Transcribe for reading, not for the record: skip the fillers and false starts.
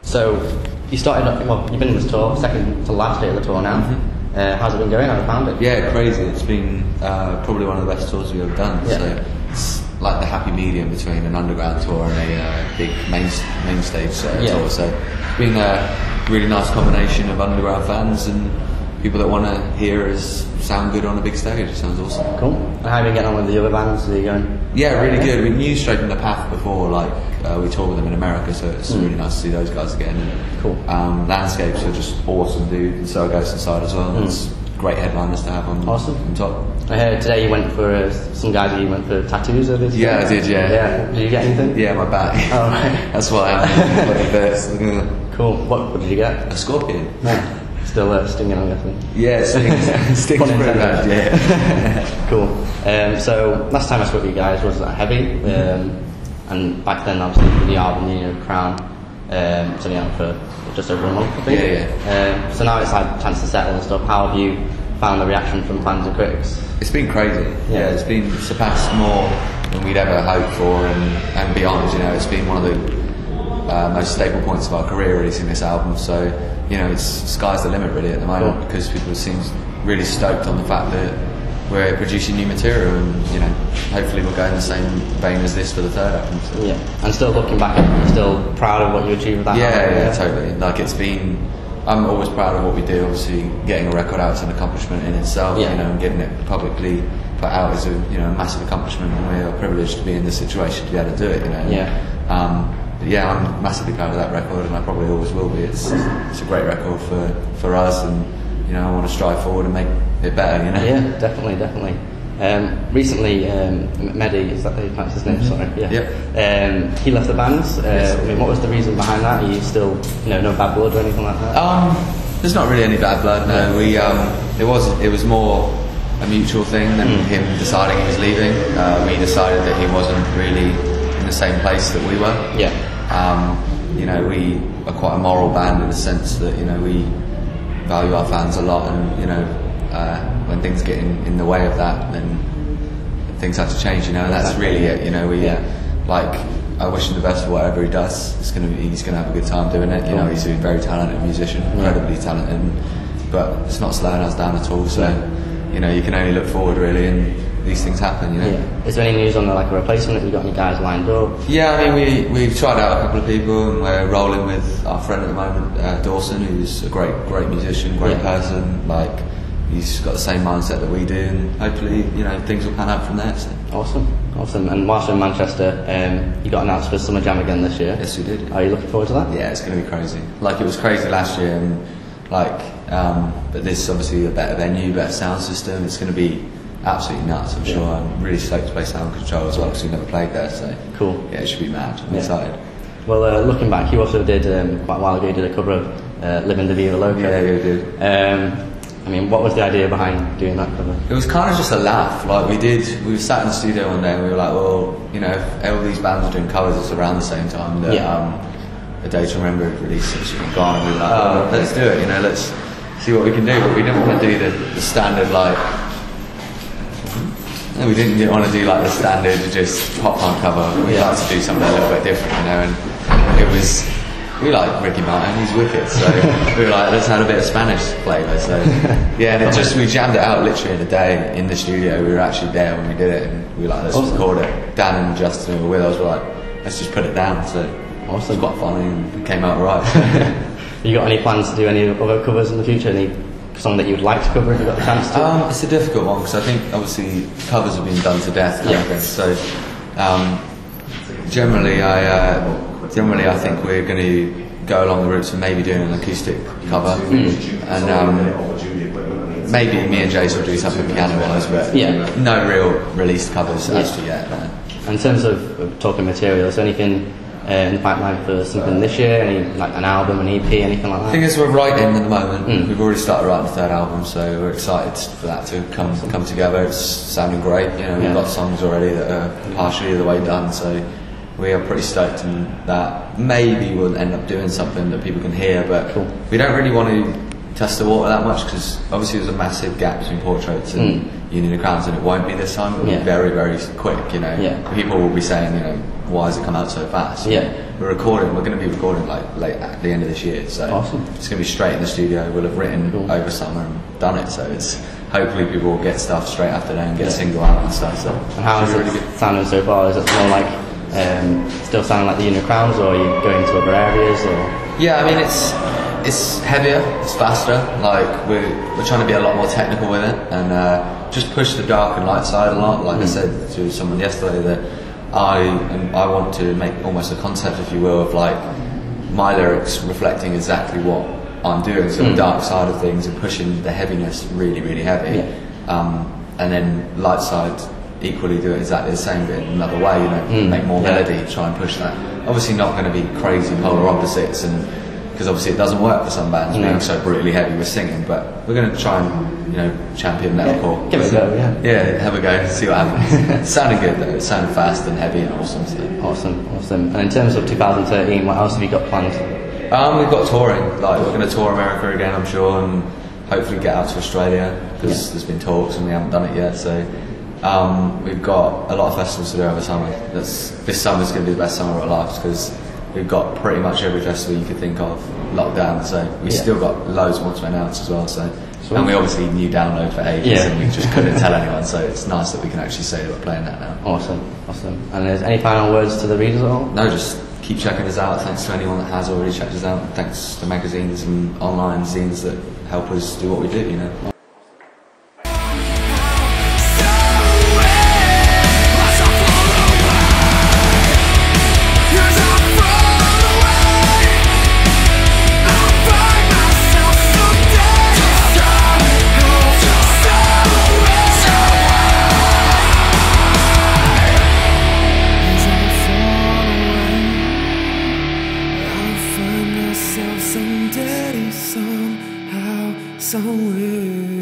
So you started, well, you've been in this tour, second to last day of the tour now. How's it been going? How have you found it? Yeah, crazy. It's been probably one of the best tours we've ever done. Yeah. So it's like the happy medium between an underground tour and a big main stage tour. So it's been a really nice combination of underground fans and people that want to hear us sound good on a big stage. It sounds awesome. Cool. And how have you been getting on with the other bands? Are you going? Yeah, really good. We knew Straight from the Path before, like we toured with them in America, so it's really nice to see those guys again. And, cool. Landscapes are just awesome, dude. And so Ghost Inside as well. It's great headliners to have on top. I heard today you went for some guys. You went for tattoos of this. Yeah, I did. Yeah. Did you get anything? Yeah, my back. Oh, right. That's what I am. Cool. What did you get? A scorpion. Yeah. Still stinging, I'm guessing. Yeah, stings pretty bad. Yeah. Cool. So last time I spoke to you guys was at Heavy, and back then obviously the album, Crown, it's only out for just over a month, I think. Yeah. So now it's like a chance to settle and stuff. How have you found the reaction from fans and critics? It's been crazy. Yeah, it's been surpassed more than we'd ever hoped for, and beyond. It's been one of the most staple points of our career releasing this album. So it's sky's the limit really at the moment, because people seem really stoked on the fact that we're producing new material, and hopefully we'll go in the same vein as this for the third album. So. Yeah, and still looking back, you're still proud of what you achieved with that album? Yeah, totally. Like I'm always proud of what we do. Obviously, getting a record out is an accomplishment in itself. And getting it publicly put out is a massive accomplishment, and we are privileged to be in this situation to be able to do it. Yeah, I'm massively proud of that record, and I probably always will be. It's a great record for us, and I want to strive forward and make it better. Yeah, definitely. Recently, Mehdi, is that how you pronounce his name? Sorry. Yeah. He left the band. Yes. I mean, what was the reason behind that? Are you still, no bad blood or anything like that? There's not really any bad blood. No, it was more a mutual thing than him deciding he was leaving. We decided that he wasn't really in the same place that we were. Yeah. We are quite a moral band in the sense that we value our fans a lot, and when things get in the way of that, then things have to change. And that's really it. I wish him the best for whatever he does. He's gonna have a good time doing it. He's a very talented musician, incredibly talented, but it's not slowing us down at all. So you can only look forward really, and these things happen. Yeah. Is there any news on a replacement? Have you got any guys lined up? Yeah, I mean we've tried out a couple of people, and we're rolling with our friend at the moment, Dawson, who's a great musician, great person. He's got the same mindset that we do, and hopefully things will pan out from there. So. Awesome. And whilst you're in Manchester, you got announced for Summer Jam again this year. Yes, we did. Are you looking forward to that? Yeah, it's going to be crazy. It was crazy last year, and but this is obviously a better venue, better sound system. It's going to be absolutely nuts, I'm sure. I'm really stoked to play Sound Control as well, because we've never played there. So cool. Yeah, it should be mad. I'm excited. Well, looking back, you also did quite a while ago. You did a cover of Livin, Viva, Loca. Yeah, we did. I mean, what was the idea behind doing that cover? It was kind of just a laugh. We were sat in the studio one day and we were like, well, if all these bands are doing covers, it's around the same time that A Day to Remember released it, should be gone, and we were like, let's do it, let's see what we can do. But we didn't want to do the standard we didn't want to do the standard just pop punk cover. We like to do something a little bit different, and it was. We like Ricky Martin, he's wicked, so we were like, let's add a bit of Spanish flavour. So yeah, and we jammed it out literally in a day in the studio. We were actually there when we did it, and we were like, let's record it. Dan and Justin were with us, we were like, let's just put it down. So it was quite funny, and it came out alright. You got any plans to do any other covers in the future? Any song that you'd like to cover if you got the chance to? It's a difficult one, because I think obviously covers have been done to death. So generally I think we're going to go along the routes of maybe doing an acoustic cover, and maybe me and Jace will do something piano-wise, but no real released covers as to yet. In terms of talking material, is there anything in the pipeline for something this year? Any an album, an EP, anything like that? I think as we're writing at the moment, we've already started writing the third album, so we're excited for that to come together. It's sounding great. We've got songs already that are partially the way done, so we are pretty stoked in that. Maybe we'll end up doing something that people can hear, but we don't really want to test the water that much, because obviously there's a massive gap between Portraits and Union of Crowns, and it won't be this time. It'll be very, very quick. People will be saying, why has it come out so fast? we're going to be recording like late at the end of this year, so awesome. It's going to be straight in the studio. We'll have written over summer and done it, so it's hopefully people will get stuff straight after that and get a single out and stuff. So and how is it sounding so far? Is it more like still sounding like the Unit Crowns, or are you going to other areas? Or yeah, I mean it's heavier, it's faster. Like we're trying to be a lot more technical with it and just push the dark and light side a lot. Like I said to someone yesterday that I want to make almost a concept, if you will, of like my lyrics reflecting exactly what I'm doing, so the dark side of things and pushing the heaviness really, really heavy, and then light side equally do it exactly the same but in another way, you know, make more melody, try and push that. Obviously not going to be crazy polar opposites, and because obviously it doesn't work for some bands being so brutally heavy with singing, but we're going to try and, you know, champion metalcore. Give it a go, yeah, have a go, see what happens. It sounded good though, it sounded fast and heavy and awesome. So. Awesome. And in terms of 2013, what else have you got planned? We've got touring, like we're going to tour America again, I'm sure, and hopefully get out to Australia, because there's been talks and we haven't done it yet, so we've got a lot of festivals to do over summer. This summer's going to be the best summer of our lives, because we've got pretty much every festival you could think of locked down, so we still got loads more to announce as well, so and we obviously knew Download for ages and we just couldn't tell anyone, so it's nice that we can actually say that we're playing that now. Awesome. And is any final words to the readers at all? No, just keep checking us out. Thanks to anyone that has already checked us out. Thanks to magazines and online zines that help us do what we do, you know. Someday, somehow, somewhere.